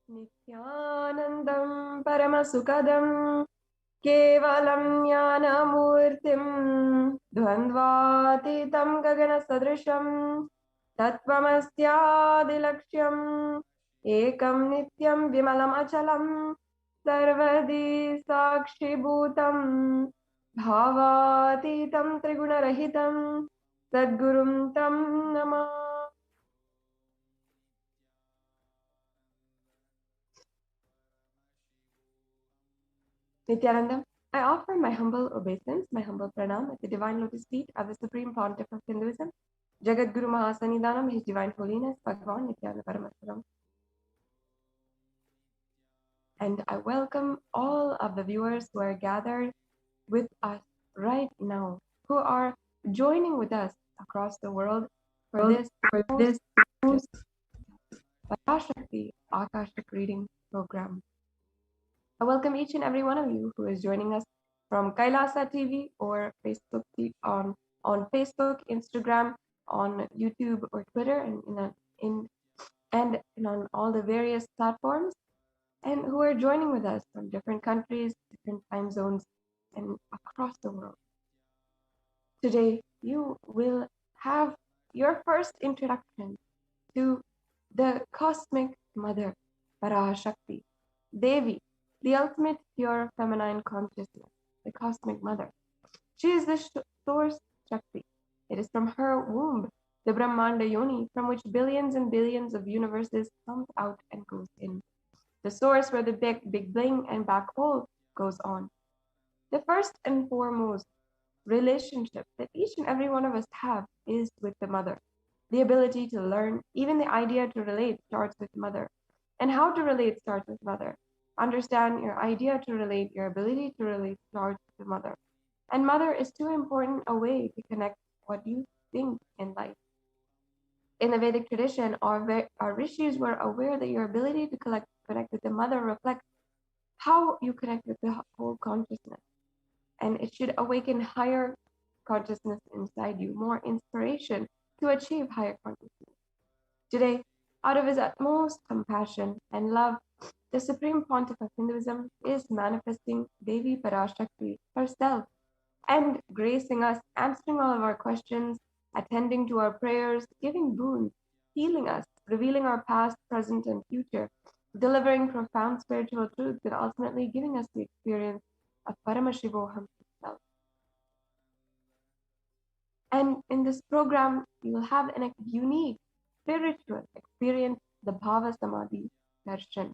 Nithyanandam Paramasukadam Kevalam Jnanamurtim Dvandvatitam Gagana Sadrisham Tattvamasyaadilaksham Ekam Nityam Vimalam Achalam Sarvadi Sakshibhutam Bhavatitam Trigunarahitam Sadgurum Tam Namah. Nithyanandam, I offer my humble obeisance, my humble pranam at the divine lotus feet of the Supreme Pontiff of Hinduism, Jagat Guru Mahasanidanam, His Divine Holiness, Bhagavan Nithyananda Paramashivam. And I welcome all of the viewers who are gathered with us right now, who are joining with us across the world for this Parashakti Akashic reading program. I welcome each and every one of you who is joining us from Kailasa TV or Facebook on Facebook, Instagram, on YouTube or Twitter, and on all the various platforms, and who are joining with us from different countries, different time zones, and across the world. Today, you will have your first introduction to the cosmic mother, Parashakti, Devi, the ultimate pure feminine consciousness, the cosmic mother. She is the source Shakti. It is from her womb, the Brahmanda Yoni, from which billions and billions of universes comes out and goes in. The source where the big bling and black hole goes on. The first and foremost relationship that each and every one of us have is with the mother. The ability to learn, even the idea to relate, starts with mother. And how to relate starts with mother. Understand your idea to relate, your ability to relate starts with the mother. And mother is too important a way to connect what you think in life. In the Vedic tradition, our rishis were aware that your ability to connect with the mother reflects how you connect with the whole consciousness. And it should awaken higher consciousness inside you, more inspiration to achieve higher consciousness. Today, out of his utmost compassion and love, the Supreme Pontiff of Hinduism is manifesting Devi Parashakti herself and gracing us, answering all of our questions, attending to our prayers, giving boons, healing us, revealing our past, present, and future, delivering profound spiritual truths, and ultimately giving us the experience of Paramashivoham itself. And in this program, you will have a unique spiritual experience, the Bhava Samadhi Darshan.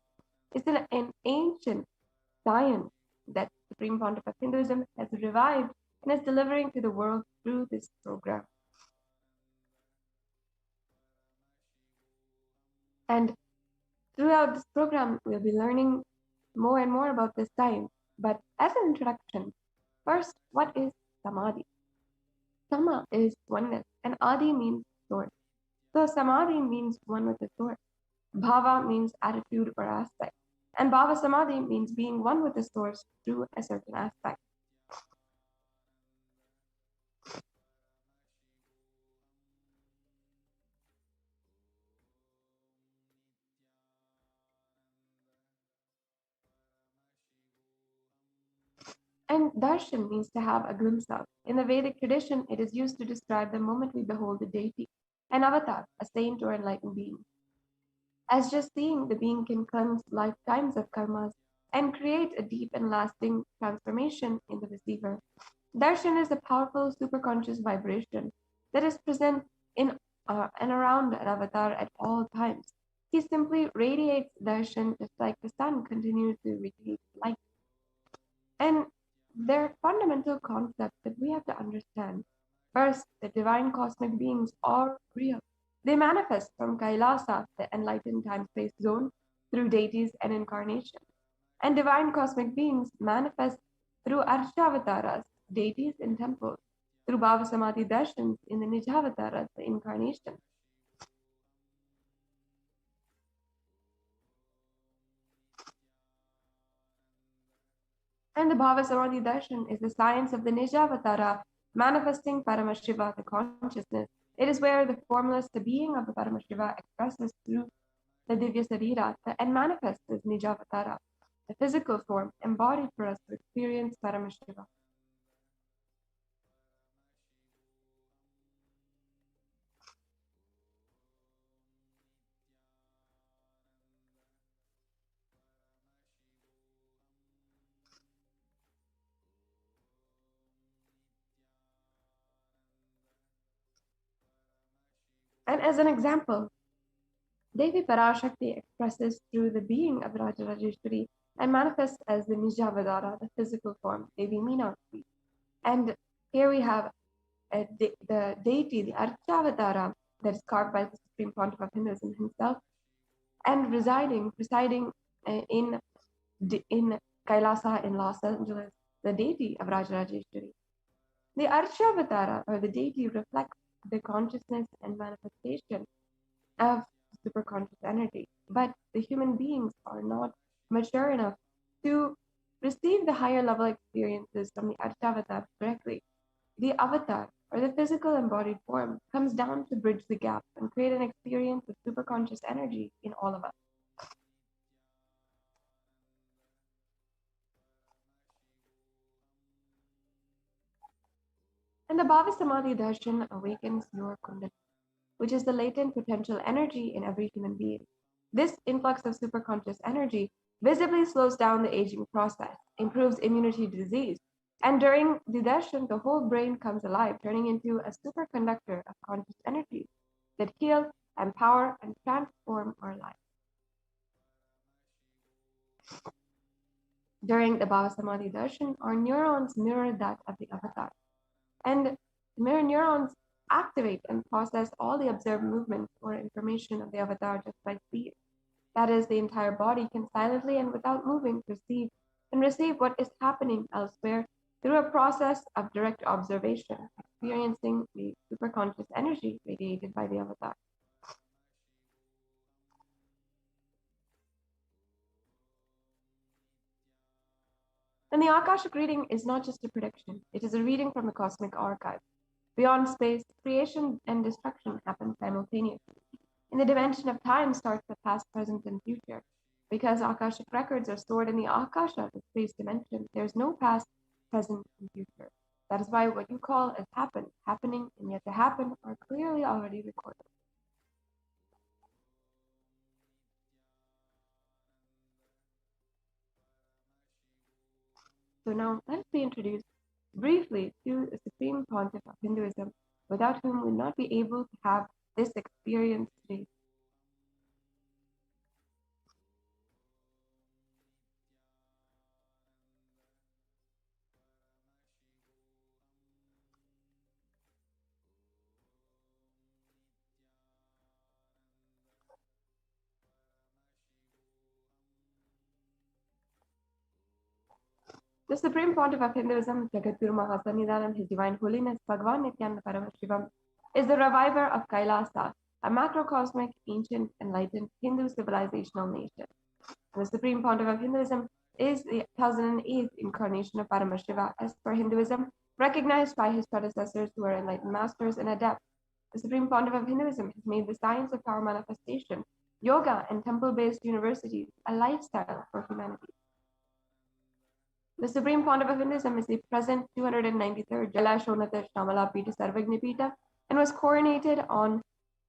It's an ancient science that Supreme Pontiff of Hinduism has revived and is delivering to the world through this program. And throughout this program, we'll be learning more and more about this science. But as an introduction, first, what is Samadhi? Sama is oneness, and Adi means source. So Samadhi means one with the source. Bhava means attitude or aspect. And Bhava Samadhi means being one with the source through a certain aspect. And darshan means to have a glimpse of. In the Vedic tradition, it is used to describe the moment we behold the deity, an avatar, a saint or enlightened being. As just seeing, the being can cleanse lifetimes of karmas and create a deep and lasting transformation in the receiver. Darshan is a powerful superconscious vibration that is present in and around an avatar at all times. He simply radiates darshan just like the sun continues to radiate light. And there are fundamental concepts that we have to understand. First, the divine cosmic beings are real. They manifest from Kailasa, the enlightened time-space zone, through deities and incarnation. And divine cosmic beings manifest through Arshavasaras, deities in temples, through Bhava Samadhi Darshans in the Nijavataras, the incarnation. And the Bhava Samadhi Darshan is the science of the Nijavatara, manifesting Paramashiva, the consciousness. It is where the formless, the being of the Paramashiva expresses through the Divya Sarira, and manifests as Nijavatara, the physical form embodied for us to experience Paramashiva. And as an example, Devi Parashakti expresses through the being of Rajarajeshwari and manifests as the Nijavadara, the physical form, Devi Meenakshi. And here we have the deity, the Archavatara, that is carved by the Supreme Pontiff of Hinduism himself, and presiding in Kailasa in Los Angeles, the deity of Rajarajeshwari. The Archavatara, or the deity, reflects the consciousness and manifestation of superconscious energy. But the human beings are not mature enough to receive the higher level experiences from the Archavatar directly. The avatar, or the physical embodied form, comes down to bridge the gap and create an experience of superconscious energy in all of us. And the Bhava Samadhi Darshan awakens your Kundalini, which is the latent potential energy in every human being. This influx of superconscious energy visibly slows down the aging process, improves immunity to disease, and during the darshan, the whole brain comes alive, turning into a superconductor of conscious energies that heal, empower, and transform our lives. During the Bhava Samadhi darshan, our neurons mirror that of the avatar, and mirror neurons activate and process all the observed movements or information of the avatar just by seeing. That is, the entire body can silently and without moving perceive and receive what is happening elsewhere through a process of direct observation, experiencing the superconscious energy radiated by the avatar. And the Akashic reading is not just a prediction, it is a reading from the cosmic archive. Beyond space, creation and destruction happen simultaneously. In the dimension of time starts the past, present, and future. Because Akashic records are stored in the Akasha, the space dimension, there's no past, present, and future. That is why what you call as happening, and yet to happen are clearly already recorded. So now let us be introduced briefly to the Supreme Pontiff of Hinduism, without whom we would not be able to have this experience today. The Supreme Pontiff of Hinduism, Jagadguru Mahasannidhanam, His Divine Holiness Bhagavan Nithyananda Paramashivam, is the reviver of Kailasa, a macrocosmic, ancient, enlightened Hindu civilizational nation. And the Supreme Pontiff of Hinduism is the 1008th incarnation of Paramashiva as per Hinduism, recognized by his predecessors who are enlightened masters and adepts. The Supreme Pontiff of Hinduism has made the science of power manifestation, yoga, and temple-based universities a lifestyle for humanity. The Supreme Pontiff of Hinduism is the present 293rd Jailashonata Shamala Pita Sarvagnapita and was coronated on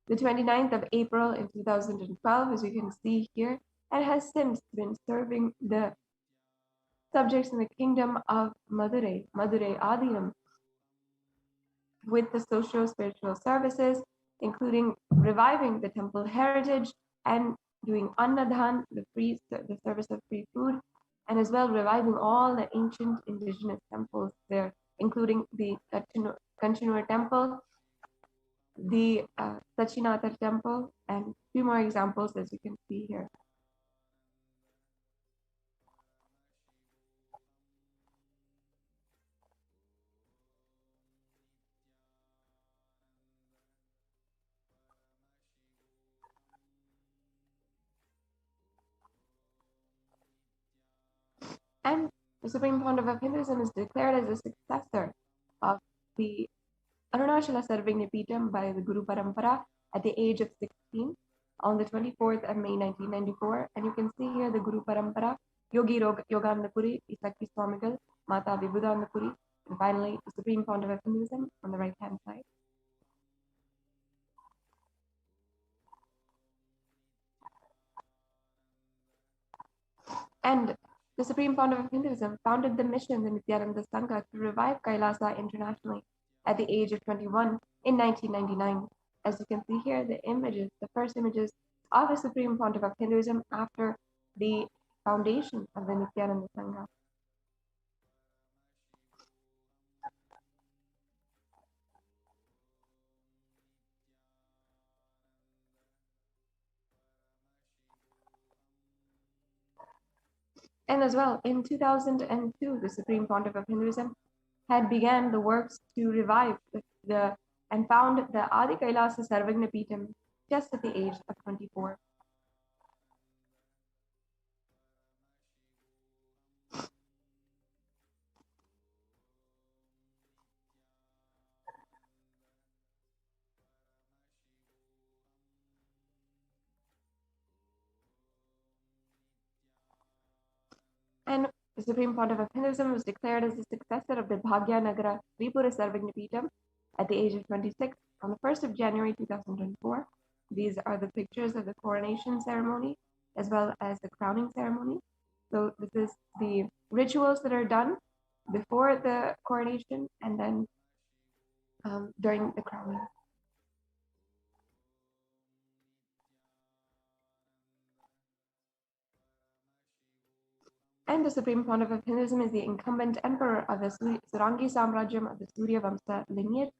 the 29th of April in 2012, as you can see here, and has since been serving the subjects in the kingdom of Madurai Adinam, with the socio-spiritual services, including reviving the temple heritage and doing Annadhan, the service of free food, and as well reviving all the ancient indigenous temples there, including the Kanchanur temple, the Sachinathar temple, and few more examples as you can see here. And the Supreme Pontiff of Hinduism is declared as the successor of the Arunachala Sarvagnapitam by the Guru Parampara at the age of 16. on the 24th of May 1994. And you can see here the Guru Parampara, Yogi Yoganandapuri, Isakti Swamigal, Mata Vibhudanandapuri, and finally the Supreme Founder of Hinduism on the right hand side. And the Supreme Founder of Hinduism founded the mission, the Nithyananda Sangha, to revive Kailasa internationally at the age of 21 in 1999. As you can see here, the images, the first images of the Supreme Pontiff of Hinduism after the foundation of the Nithyananda Sangha. And as well, in 2002, the Supreme Pontiff of Hinduism had began the works to revive and found the Adi Kailasa Sarvagna Peetham just at the age of 24. And the Supreme Pontiff of Hinduism was declared as the successor of the Bhagya Nagara Tripura Sarvagna Peetham at the age of 26 on the 1st of January 2004. These are the pictures of the coronation ceremony as well as the crowning ceremony. So this is the rituals that are done before the coronation and then during the crowning. And the Supreme Pontiff of Hinduism is the incumbent emperor of the Surangi Samrajyam of the Surya Vamsa lineage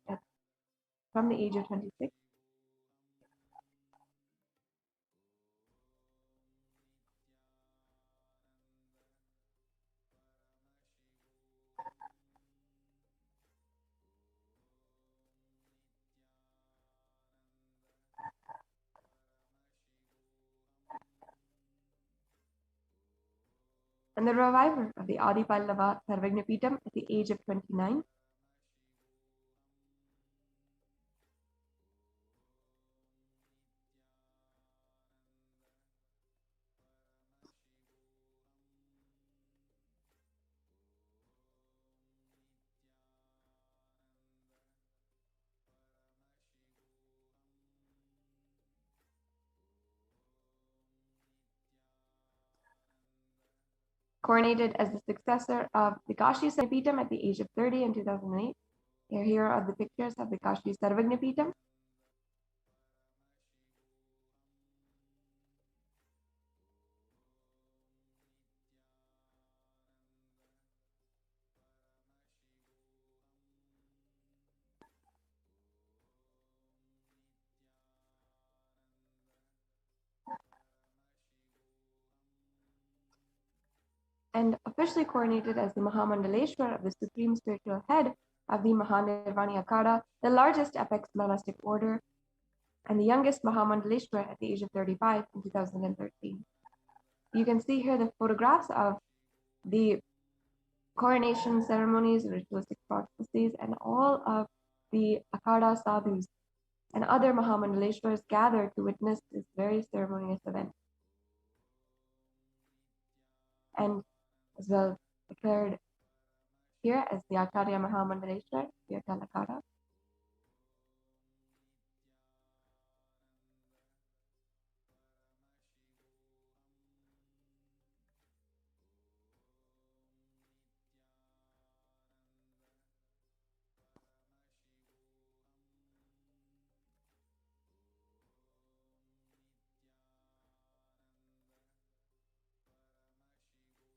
from the age of 26. And the reviver of the Adi Pallava Sarvagna Peetham at the age of 29. Coronated as the successor of the Kashi Sarvagna at the age of 30 in 2008. Here are the pictures of the Kashi Sarvagna Peetham. And officially coronated as the Mahamandaleshwar of the Supreme Spiritual Head of the Mahanirvani Akada, the largest apex monastic order, and the youngest Mahamandaleshwar at the age of 35 in 2013. You can see here the photographs of the coronation ceremonies, ritualistic processes, and all of the Akada sadhus and other Mahamandaleshwars gathered to witness this very ceremonious event. And as well declared here as the Acharya Mahamandaleshwar, the Akada.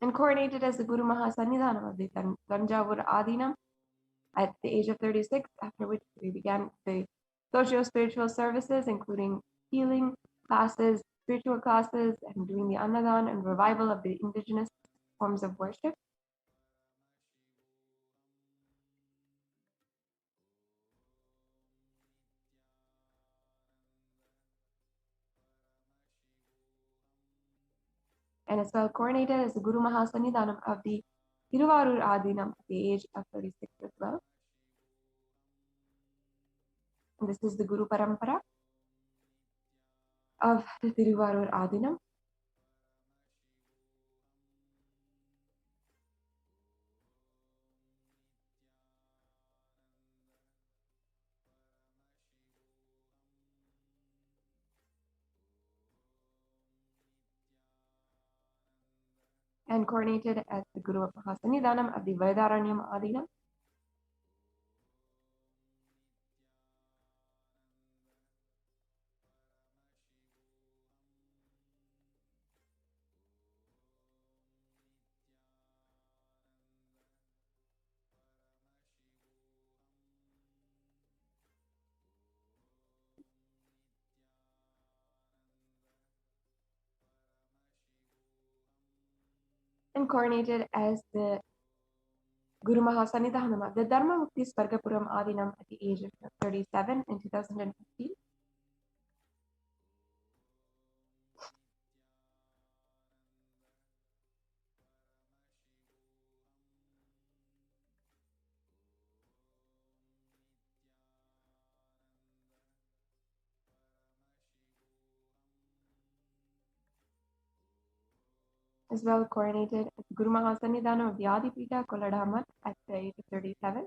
And coronated as the Guru Mahasannidhanam of the Tanjavur Adinam at the age of 36, after which we began the socio-spiritual services, including healing classes, spiritual classes, and doing the Annadan and revival of the indigenous forms of worship. And as well coronated as the Guru Mahasannidhanam of the Tiruvarur Adinam at the age of 36 as well. And this is the Guru Parampara. of the Tiruvarur Adinam. And coronated as the Guru of Mahasannidhanam of the Vedaranyam Adinam. And coronated as the Guru Mahasannidhanam of the Dharma Mukti Swargapuram Adinam at the age of 37 in 2015. As well coronated as Guru Mahasannidhanam of the Adipita Koladhamat at the age of 37.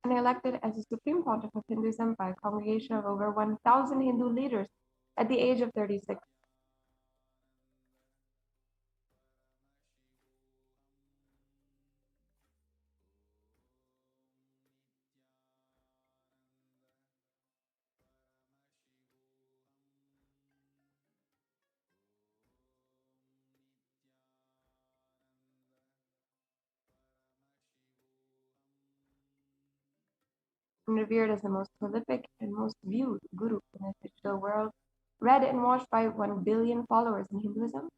And elected as the Supreme Pontiff of Hinduism by a congregation of over 1,000 Hindu leaders at the age of 36. And revered as the most prolific and most viewed guru in the digital world, read and watched by 1 billion followers in Hinduism.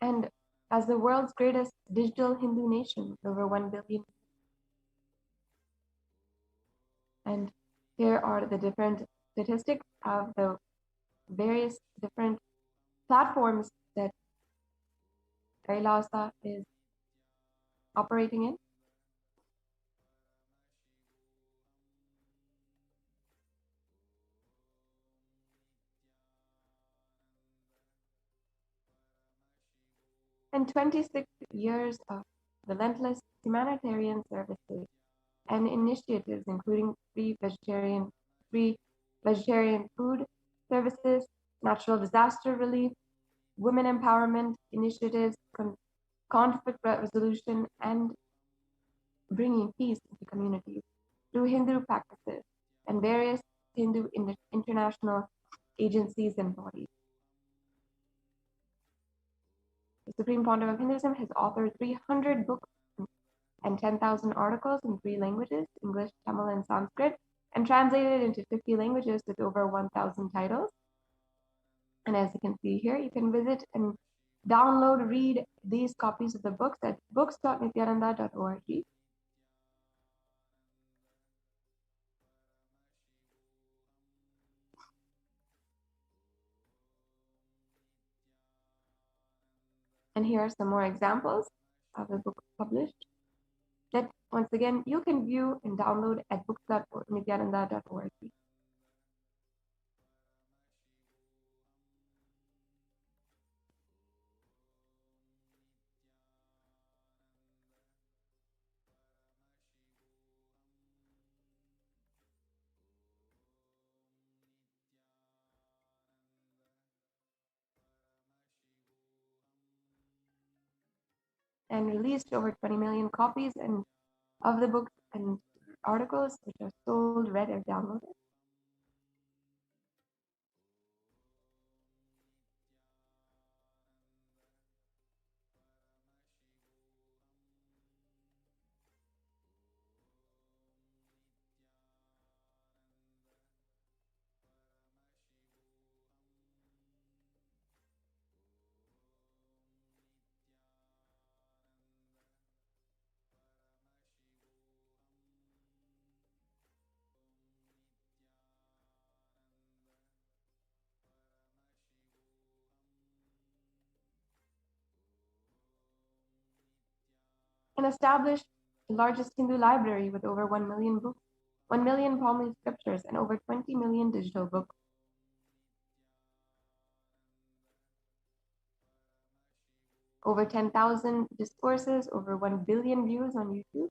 And as the world's greatest digital Hindu nation with over 1 billion. And here are the different statistics of the various different platforms that Kailasa is operating in. And 26 years of relentless humanitarian services and initiatives, including free vegetarian food services, natural disaster relief, women empowerment initiatives, conflict resolution, and bringing peace into communities through Hindu practices and various Hindu international agencies and bodies. The Supreme Pontiff of Hinduism has authored 300 books and 10,000 articles in 3 languages, English, Tamil, and Sanskrit, and translated into 50 languages with over 1,000 titles. And as you can see here, you can visit and download, read these copies of the books at books.nithyananda.org. And here are some more examples of the books published that, once again, you can view and download at books.nithyananda.org. And released over 20 million copies and of the books and articles which are sold, read, or downloaded. and established the largest Hindu library with over 1 million books, 1 million Pali scriptures, and over 20 million digital books. Over 10,000 discourses, over 1 billion views on YouTube.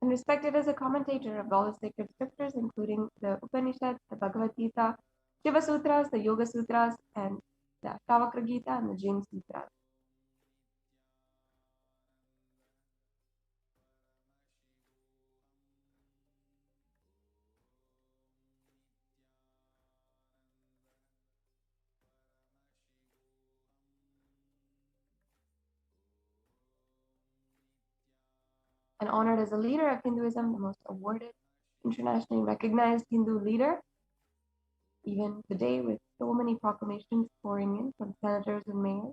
And respected as a commentator of all the sacred scriptures, including the Upanishads, the Bhagavad Gita, Shiva Sutras, the Yoga Sutras, and the Ashtavakra Gita and the Jain Sutras. And honored as a leader of Hinduism, the most awarded, internationally recognized Hindu leader, even today with so many proclamations pouring in from senators and mayors.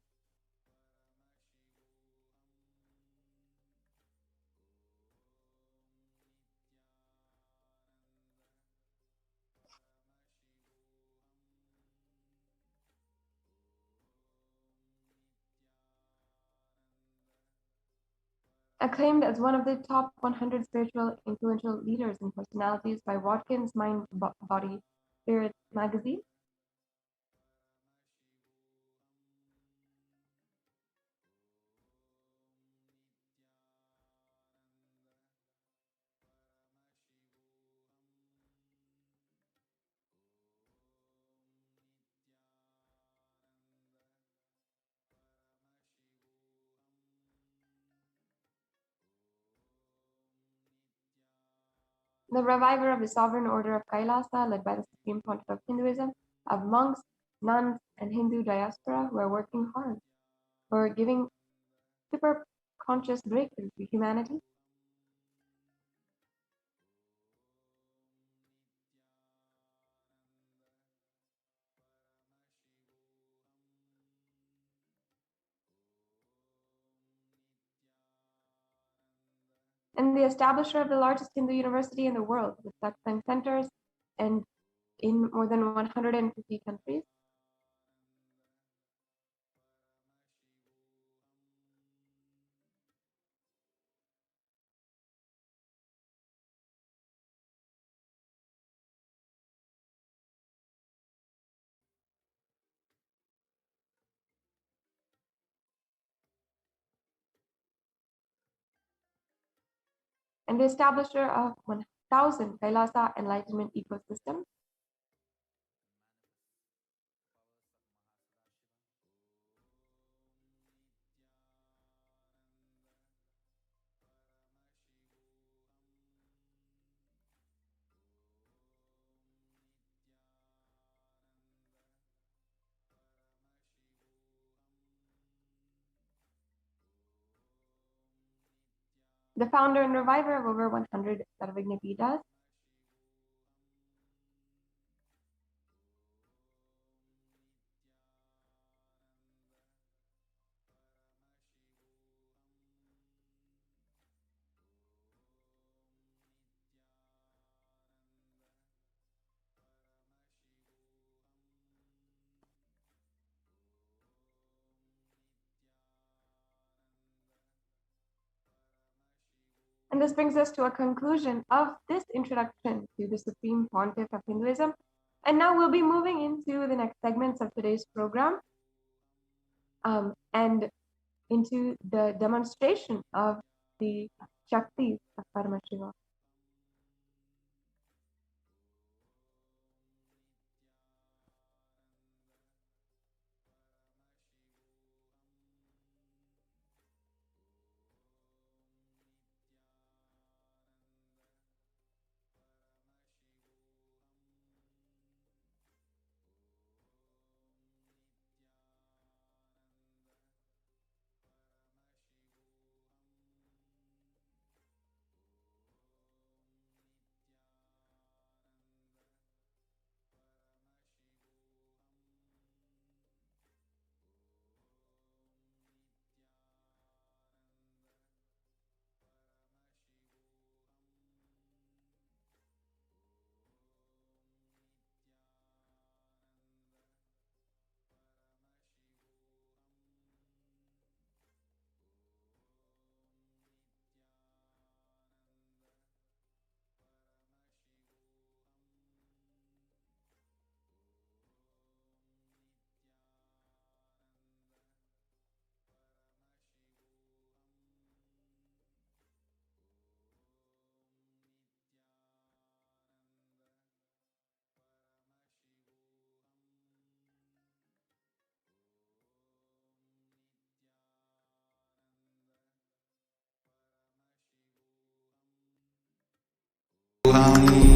Acclaimed as one of the top 100 spiritual influential leaders and personalities by Watkins Mind, Body, Spirit magazine. The reviver of the sovereign order of Kailasa, led by the Supreme Pontiff of Hinduism, of monks, nuns, and Hindu diaspora who are working hard for giving super conscious breakthrough to humanity. And the establisher of the largest Hindu university in the world, with satsang centers and in more than 150 countries. And the establisher of 1,000 Kailasa enlightenment ecosystem. The founder and reviver of over 100 Sarvagna Pitas. And this brings us to a conclusion of this introduction to the Supreme Pontiff of Hinduism. And now we'll be moving into the next segments of today's program and into the demonstration of the Shaktis of Paramashiva. Paramashivoham.